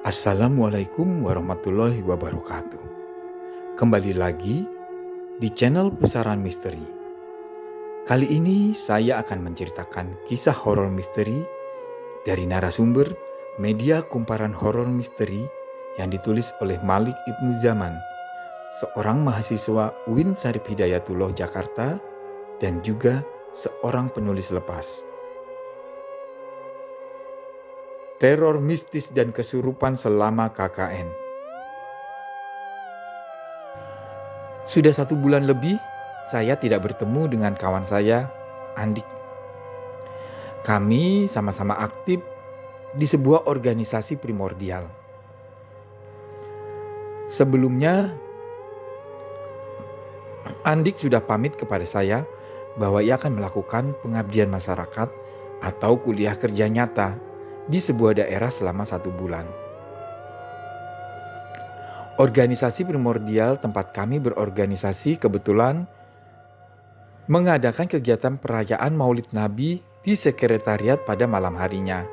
Assalamualaikum warahmatullahi wabarakatuh. Kembali lagi di channel Pusaran Misteri. Kali ini saya akan menceritakan kisah horor misteri dari narasumber media kumparan horor misteri yang ditulis oleh Malik Ibnu Zaman, seorang mahasiswa UIN Syarif Hidayatullah Jakarta dan juga seorang penulis lepas. Teror mistis dan kesurupan selama KKN. Sudah 1 bulan lebih saya tidak bertemu dengan kawan saya, Andik. Kami sama-sama aktif di sebuah organisasi primordial. Sebelumnya, Andik sudah pamit kepada saya bahwa ia akan melakukan pengabdian masyarakat atau kuliah kerja nyata di sebuah daerah selama 1 bulan. Organisasi primordial tempat kami berorganisasi kebetulan mengadakan kegiatan perayaan Maulid Nabi di sekretariat pada malam harinya.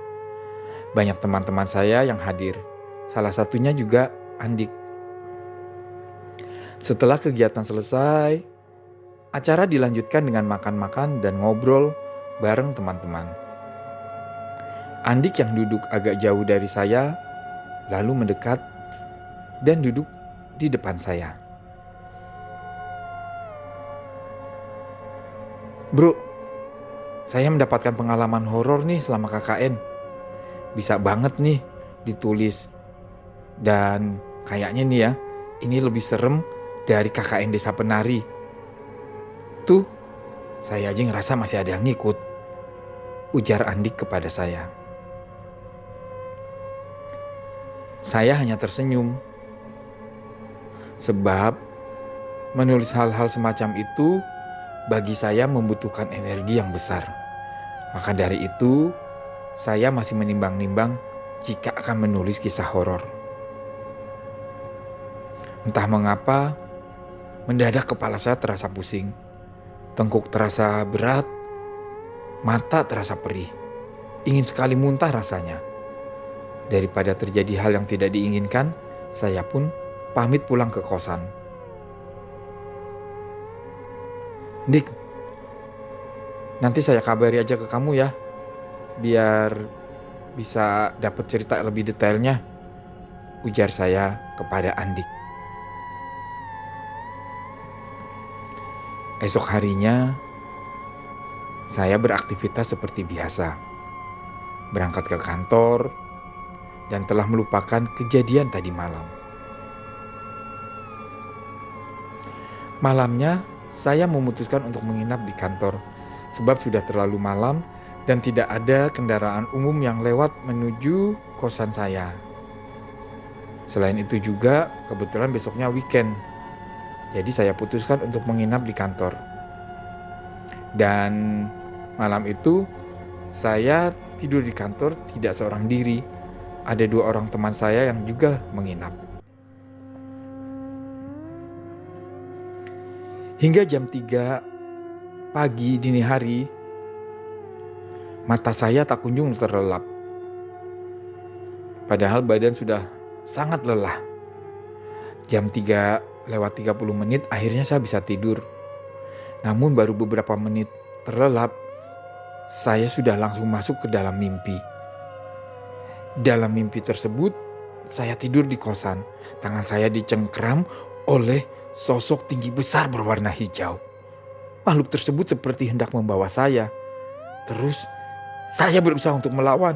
Banyak teman-teman saya yang hadir, salah satunya juga Andik. Setelah kegiatan selesai, acara dilanjutkan dengan makan-makan dan ngobrol bareng teman-teman. Andik yang duduk agak jauh dari saya, lalu mendekat dan duduk di depan saya. Bro, saya mendapatkan pengalaman horor nih selama KKN. Bisa banget nih ditulis. Dan kayaknya nih ya, ini lebih serem dari KKN Desa Penari. Tuh, saya aja ngerasa masih ada yang ngikut, ujar Andik kepada saya. Saya hanya tersenyum, sebab menulis hal-hal semacam itu bagi saya membutuhkan energi yang besar. Maka dari itu, saya masih menimbang-nimbang jika akan menulis kisah horor. Entah mengapa, mendadak kepala saya terasa pusing, tengkuk terasa berat, mata terasa perih, ingin sekali muntah rasanya. Daripada terjadi hal yang tidak diinginkan, saya pun pamit pulang ke kosan. Dik, nanti saya kabari aja ke kamu ya, biar bisa dapat cerita lebih detailnya, ujar saya kepada Andik. Esok harinya, saya beraktivitas seperti biasa, berangkat ke kantor, dan telah melupakan kejadian tadi malam. Malamnya, saya memutuskan untuk menginap di kantor sebab sudah terlalu malam dan tidak ada kendaraan umum yang lewat menuju kosan saya. Selain itu juga, kebetulan besoknya weekend. Jadi saya putuskan untuk menginap di kantor. Dan malam itu, saya tidur di kantor tidak seorang diri. Ada 2 orang teman saya yang juga menginap. Hingga jam 3 pagi dini hari, mata saya tak kunjung terlelap. Padahal badan sudah sangat lelah. Jam 3 lewat 30 menit akhirnya saya bisa tidur. Namun baru beberapa menit terlelap, saya sudah langsung masuk ke dalam mimpi. Dalam mimpi tersebut, saya tidur di kosan. Tangan saya dicengkram oleh sosok tinggi besar berwarna hijau. Makhluk tersebut seperti hendak membawa saya. Terus, saya berusaha untuk melawan.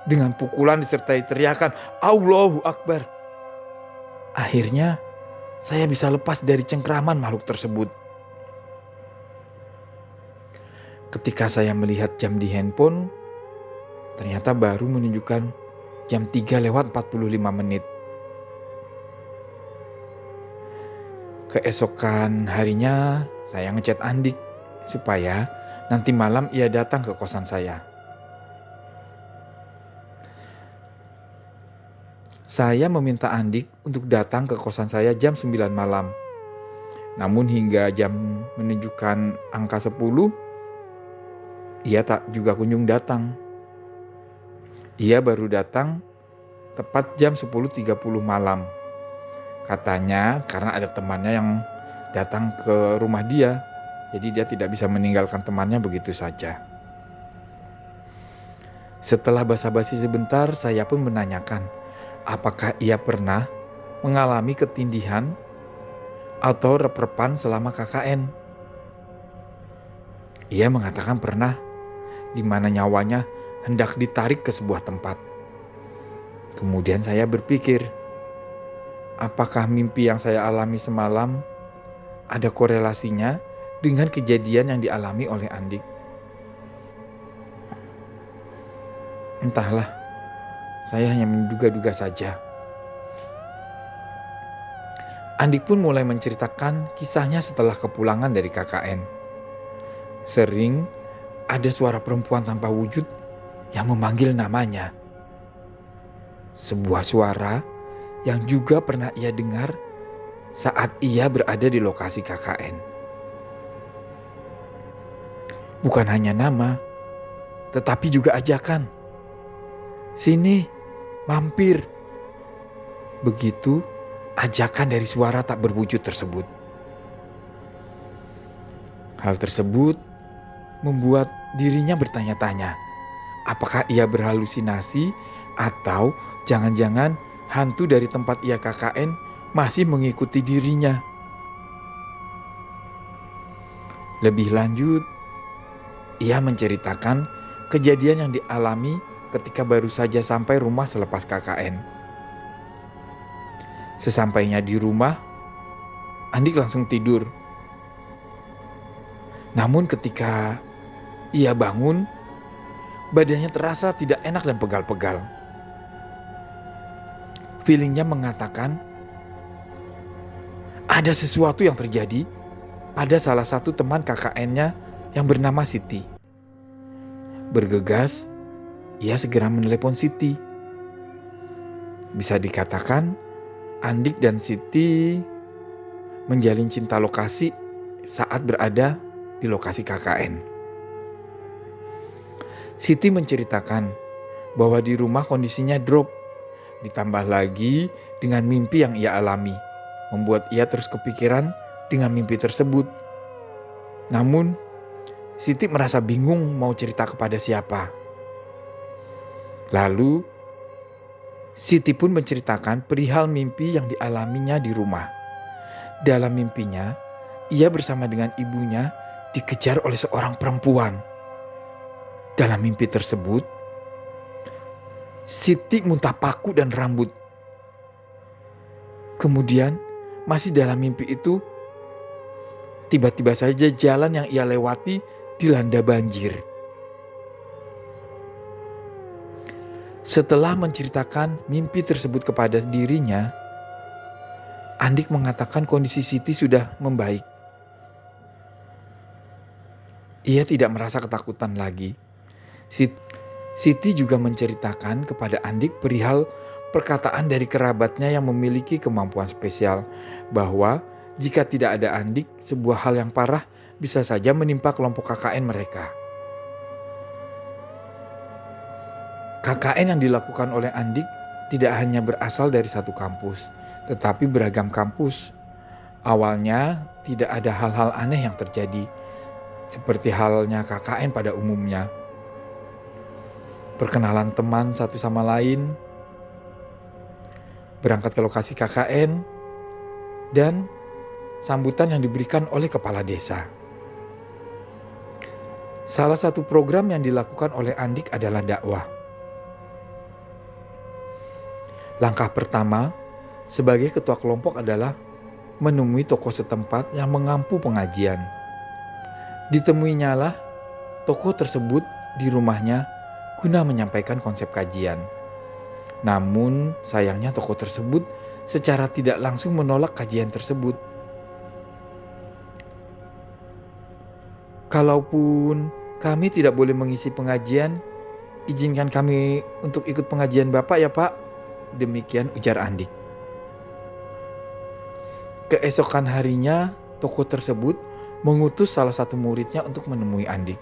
Dengan pukulan disertai teriakan, Allahu Akbar. Akhirnya, saya bisa lepas dari cengkraman makhluk tersebut. Ketika saya melihat jam di handphone, ternyata baru menunjukkan jam 3 lewat 45 menit. Keesokan harinya saya ngechat Andik supaya nanti malam ia datang ke kosan saya. Saya meminta Andik untuk datang ke kosan saya jam 9 malam. Namun hingga jam menunjukkan angka 10, ia tak juga kunjung datang. Ia baru datang tepat jam 10.30 malam. Katanya karena ada temannya yang datang ke rumah dia, jadi dia tidak bisa meninggalkan temannya begitu saja. Setelah basa-basi sebentar, saya pun menanyakan apakah ia pernah mengalami ketindihan atau rep-repan selama KKN. Ia mengatakan pernah, di mana nyawanya hendak ditarik ke sebuah tempat. Kemudian saya berpikir, apakah mimpi yang saya alami semalam ada korelasinya dengan kejadian yang dialami oleh Andik? Entahlah, saya hanya menduga-duga saja. Andik pun mulai menceritakan kisahnya setelah kepulangan dari KKN. Sering ada suara perempuan tanpa wujud yang memanggil namanya. Sebuah suara yang juga pernah ia dengar saat ia berada di lokasi KKN. Bukan hanya nama, tetapi juga ajakan. Sini, mampir. Begitu ajakan dari suara tak berwujud tersebut. Hal tersebut membuat dirinya bertanya-tanya, apakah ia berhalusinasi atau jangan-jangan hantu dari tempat ia KKN masih mengikuti dirinya. Lebih lanjut, ia menceritakan kejadian yang dialami ketika baru saja sampai rumah selepas KKN. Sesampainya di rumah, Andik langsung tidur. Namun ketika ia bangun, badannya terasa tidak enak dan pegal-pegal. Feelingnya mengatakan ada sesuatu yang terjadi pada salah satu teman KKN-nya yang bernama Siti. Bergegas, ia segera menelepon Siti. Bisa dikatakan Andik dan Siti menjalin cinta lokasi saat berada di lokasi KKN. Siti menceritakan bahwa di rumah kondisinya drop, ditambah lagi dengan mimpi yang ia alami, membuat ia terus kepikiran dengan mimpi tersebut. Namun, Siti merasa bingung mau cerita kepada siapa. Lalu, Siti pun menceritakan perihal mimpi yang dialaminya di rumah. Dalam mimpinya, ia bersama dengan ibunya dikejar oleh seorang perempuan. Dalam mimpi tersebut, Siti muntah paku dan rambut. Kemudian, masih dalam mimpi itu, tiba-tiba saja jalan yang ia lewati dilanda banjir. Setelah menceritakan mimpi tersebut kepada dirinya, Andik mengatakan kondisi Siti sudah membaik. Ia tidak merasa ketakutan lagi. Siti juga menceritakan kepada Andik perihal perkataan dari kerabatnya yang memiliki kemampuan spesial, bahwa jika tidak ada Andik, sebuah hal yang parah bisa saja menimpa kelompok KKN mereka. KKN yang dilakukan oleh Andik tidak hanya berasal dari satu kampus, tetapi beragam kampus. Awalnya tidak ada hal-hal aneh yang terjadi, seperti halnya KKN pada umumnya. Perkenalan teman satu sama lain, berangkat ke lokasi KKN, dan sambutan yang diberikan oleh kepala desa. Salah satu program yang dilakukan oleh Andik adalah dakwah. Langkah pertama sebagai ketua kelompok adalah menemui tokoh setempat yang mengampu pengajian. Ditemuinya lah tokoh tersebut di rumahnya guna menyampaikan konsep kajian. Namun sayangnya tokoh tersebut secara tidak langsung menolak kajian tersebut. Kalaupun kami tidak boleh mengisi pengajian, izinkan kami untuk ikut pengajian Bapak ya Pak. Demikian ujar Andik. Keesokan harinya, tokoh tersebut mengutus salah satu muridnya untuk menemui Andik.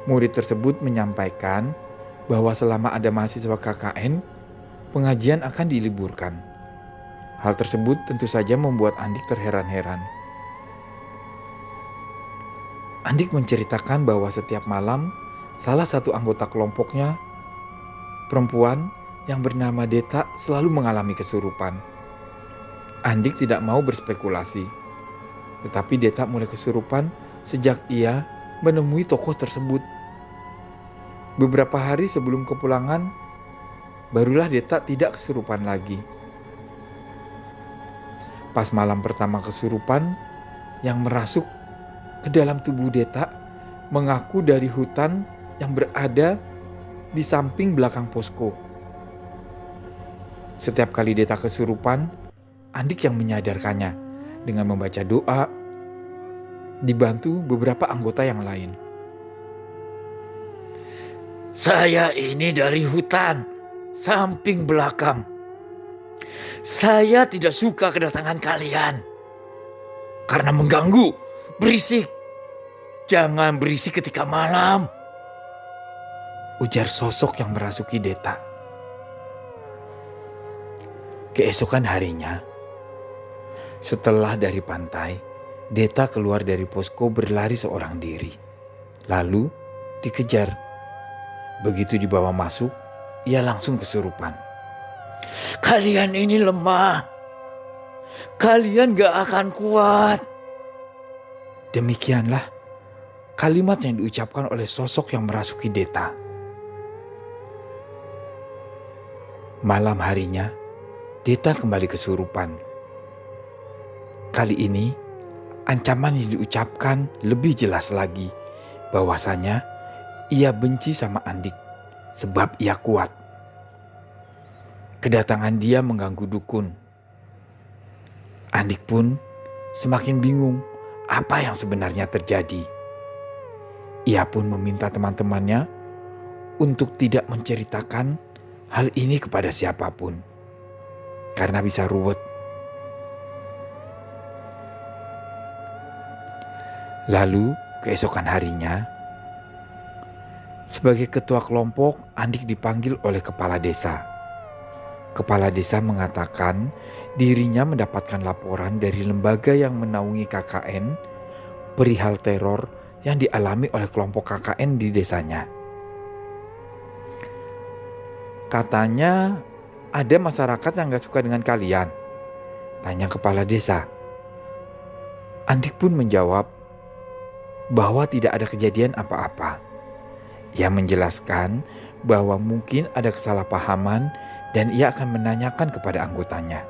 Murid tersebut menyampaikan bahwa selama ada mahasiswa KKN, pengajian akan diliburkan. Hal tersebut tentu saja membuat Andik terheran-heran. Andik menceritakan bahwa setiap malam salah satu anggota kelompoknya, perempuan yang bernama Deta, selalu mengalami kesurupan. Andik tidak mau berspekulasi, tetapi Deta mulai kesurupan sejak ia menemui tokoh tersebut. Beberapa hari sebelum kepulangan, barulah Deta tidak kesurupan lagi. Pas malam pertama kesurupan, yang merasuk ke dalam tubuh Deta mengaku dari hutan yang berada di samping belakang posko. Setiap kali Deta kesurupan, Andik yang menyadarkannya dengan membaca doa, dibantu beberapa anggota yang lain. Saya ini dari hutan, samping belakang. Saya tidak suka kedatangan kalian. Karena mengganggu, berisik. Jangan berisik ketika malam, ujar sosok yang merasuki Deta. Keesokan harinya, setelah dari pantai, Deta keluar dari posko berlari seorang diri. Lalu dikejar. Begitu dibawa masuk, ia langsung kesurupan. kalian ini lemah. Kalian gak akan kuat. Demikianlah kalimat yang diucapkan oleh sosok yang merasuki Deta. Malam harinya, Deta kembali kesurupan. Kali ini, ancaman yang diucapkan lebih jelas lagi, bahwasanya ia benci sama Andik sebab ia kuat. Kedatangan dia mengganggu dukun. Andik pun semakin bingung apa yang sebenarnya terjadi. Ia pun meminta teman-temannya untuk tidak menceritakan hal ini kepada siapapun, karena bisa ruwet. Lalu keesokan harinya, sebagai ketua kelompok, Andik dipanggil oleh kepala desa. Kepala desa mengatakan dirinya mendapatkan laporan dari lembaga yang menaungi KKN perihal teror yang dialami oleh kelompok KKN di desanya. Katanya ada masyarakat yang gak suka dengan kalian, tanya kepala desa. Andik pun menjawab bahwa tidak ada kejadian apa-apa. Ia menjelaskan bahwa mungkin ada kesalahpahaman dan ia akan menanyakan kepada anggotanya.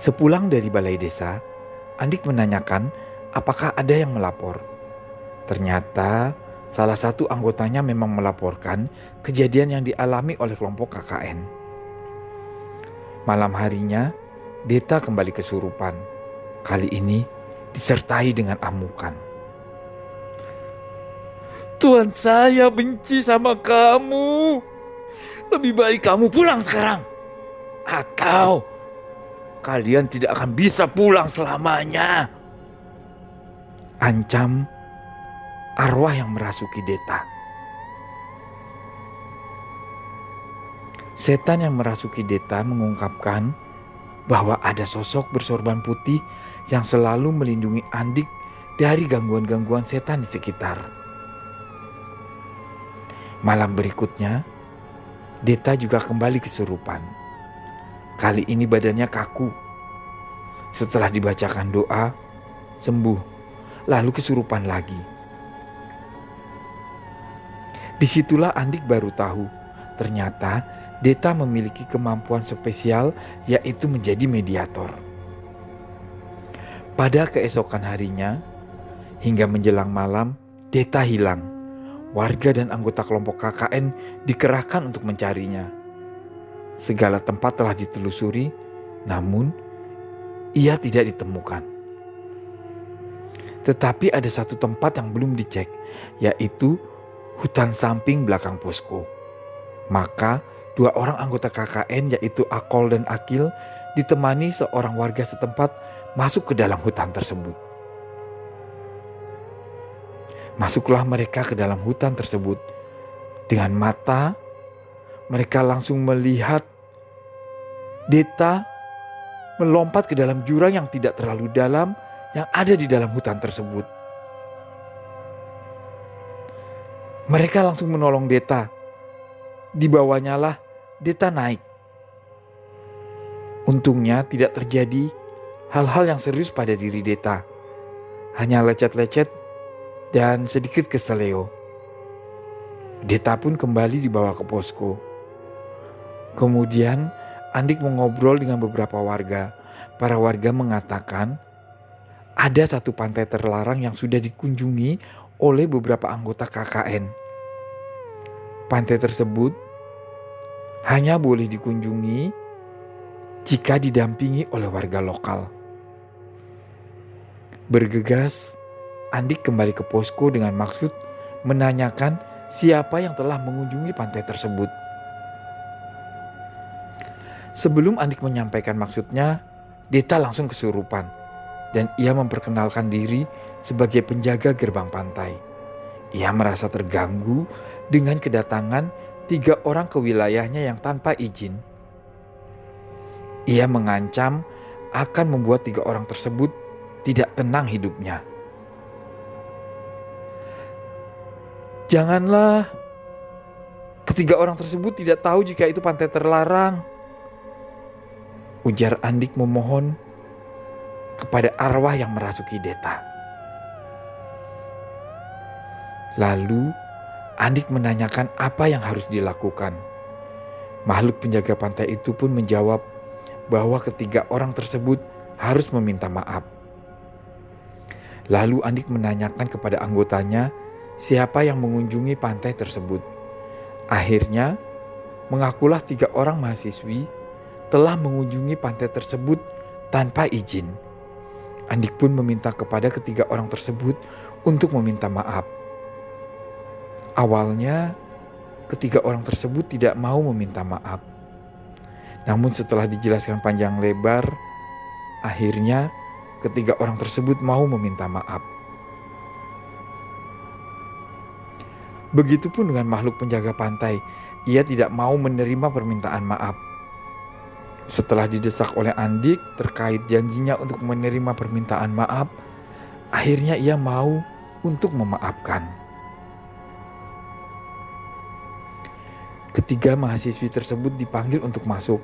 Sepulang dari balai desa, Andik menanyakan apakah ada yang melapor. Ternyata salah satu anggotanya memang melaporkan kejadian yang dialami oleh kelompok KKN. Malam harinya, Deta kembali kesurupan. Kali ini disertai dengan amukan. Tuhan saya benci sama kamu. Lebih baik kamu pulang sekarang. Atau kalian tidak akan bisa pulang selamanya. Ancam arwah yang merasuki Deta. Setan yang merasuki Deta mengungkapkan bahwa ada sosok bersorban putih yang selalu melindungi Andik dari gangguan-gangguan setan di sekitar. Malam berikutnya, Deta juga kembali kesurupan. Kali ini badannya kaku. Setelah dibacakan doa, sembuh, lalu kesurupan lagi. Disitulah Andik baru tahu, ternyata Deta memiliki kemampuan spesial, yaitu menjadi mediator. Pada keesokan harinya, hingga menjelang malam, Deta hilang. Warga dan anggota kelompok KKN dikerahkan untuk mencarinya. Segala tempat telah ditelusuri, namun ia tidak ditemukan. Tetapi ada satu tempat yang belum dicek, yaitu hutan samping belakang posko. Maka dua orang anggota KKN, yaitu Akol dan Akil, ditemani seorang warga setempat masuk ke dalam hutan tersebut. Masuklah mereka ke dalam hutan tersebut dengan mata Mereka langsung melihat Deta melompat ke dalam jurang yang tidak terlalu dalam yang ada di dalam hutan tersebut. Mereka langsung menolong Deta. Di bawahnya lah Deta naik. Untungnya tidak terjadi hal-hal yang serius pada diri Deta. Hanya lecet-lecet dan sedikit keseleo. Deta pun kembali dibawa ke posko. Kemudian Andik mengobrol dengan beberapa warga. Para warga mengatakan ada satu pantai terlarang yang sudah dikunjungi oleh beberapa anggota KKN. Pantai tersebut hanya boleh dikunjungi jika didampingi oleh warga lokal. Bergegas, Andik kembali ke posko dengan maksud menanyakan siapa yang telah mengunjungi pantai tersebut. Sebelum Andik menyampaikan maksudnya, Deta langsung kesurupan dan ia memperkenalkan diri sebagai penjaga gerbang pantai. Ia merasa terganggu dengan kedatangan 3 orang ke wilayahnya yang tanpa izin. Ia mengancam akan membuat 3 orang tersebut tidak tenang hidupnya. Janganlah, ketiga orang tersebut tidak tahu jika itu pantai terlarang, ujar Andik memohon kepada arwah yang merasuki Deta. Lalu Andik menanyakan apa yang harus dilakukan. Makhluk penjaga pantai itu pun menjawab bahwa ketiga orang tersebut harus meminta maaf. Lalu Andik menanyakan kepada anggotanya siapa yang mengunjungi pantai tersebut. Akhirnya mengakulah 3 orang mahasiswi telah mengunjungi pantai tersebut tanpa izin. Andik pun meminta kepada ketiga orang tersebut untuk meminta maaf. Awalnya ketiga orang tersebut tidak mau meminta maaf. Namun setelah dijelaskan panjang lebar, akhirnya ketiga orang tersebut mau meminta maaf. Begitupun dengan makhluk penjaga pantai, ia tidak mau menerima permintaan maaf. Setelah didesak oleh Andik terkait janjinya untuk menerima permintaan maaf, akhirnya ia mau untuk memaafkan. Ketiga mahasiswi tersebut dipanggil untuk masuk.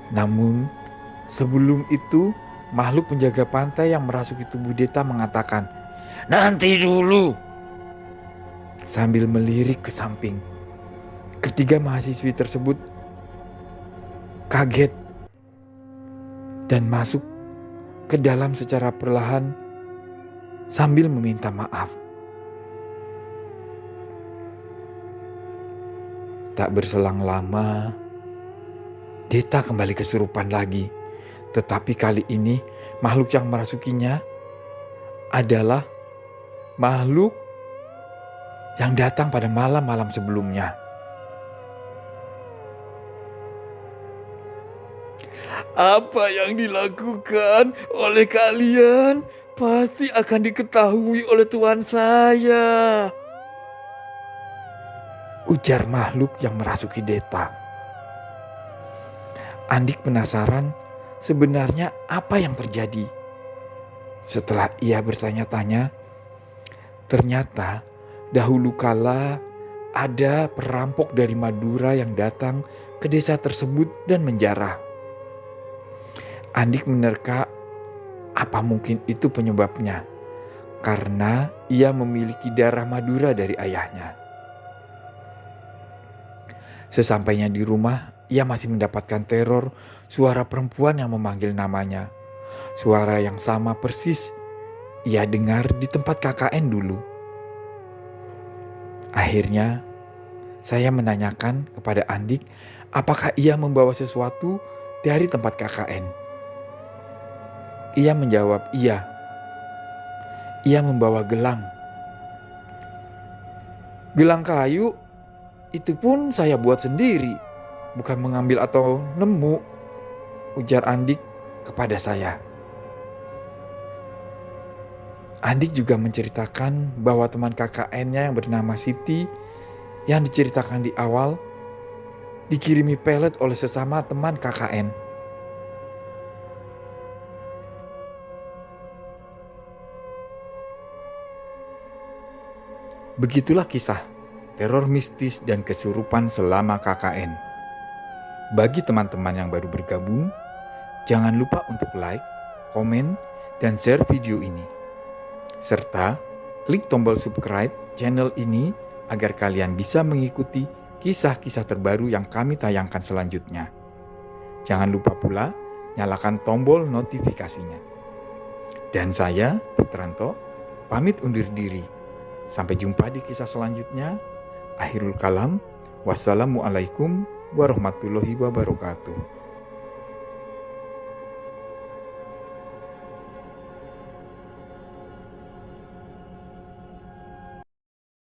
Namun sebelum itu makhluk penjaga pantai yang merasuki tubuh Deta mengatakan, Nanti dulu. Sambil melirik ke samping. Ketiga mahasiswi tersebut kaget dan masuk ke dalam secara perlahan sambil meminta maaf. Tak berselang lama, Deta kembali kesurupan lagi. Tetapi kali ini makhluk yang merasukinya adalah makhluk yang datang pada malam-malam sebelumnya. Apa yang dilakukan oleh kalian pasti akan diketahui oleh Tuhan saya, ujar makhluk yang merasuki Deta. Andik penasaran sebenarnya apa yang terjadi. Setelah ia bertanya-tanya, ternyata dahulu kala ada perampok dari Madura yang datang ke desa tersebut dan menjarah. Andik menerka apa mungkin itu penyebabnya, karena ia memiliki darah Madura dari ayahnya. Sesampainya di rumah, ia masih mendapatkan teror suara perempuan yang memanggil namanya. Suara yang sama persis ia dengar di tempat KKN dulu. Akhirnya saya menanyakan kepada Andik apakah ia membawa sesuatu dari tempat KKN. Ia menjawab iya. Ia membawa gelang. Gelang kayu itu pun saya buat sendiri, bukan mengambil atau nemu, ujar Andik kepada saya. Andik juga menceritakan bahwa teman KKN-nya yang bernama Siti yang diceritakan di awal dikirimi pelet oleh sesama teman KKN. Begitulah kisah teror mistis dan kesurupan selama KKN. Bagi teman-teman yang baru bergabung, jangan lupa untuk like, komen, dan share video ini. Serta klik tombol subscribe channel ini agar kalian bisa mengikuti kisah-kisah terbaru yang kami tayangkan selanjutnya. Jangan lupa pula nyalakan tombol notifikasinya. Dan saya, Putranto, pamit undur diri. Sampai jumpa di kisah selanjutnya. Akhirul kalam. Wassalamualaikum warahmatullahi wabarakatuh.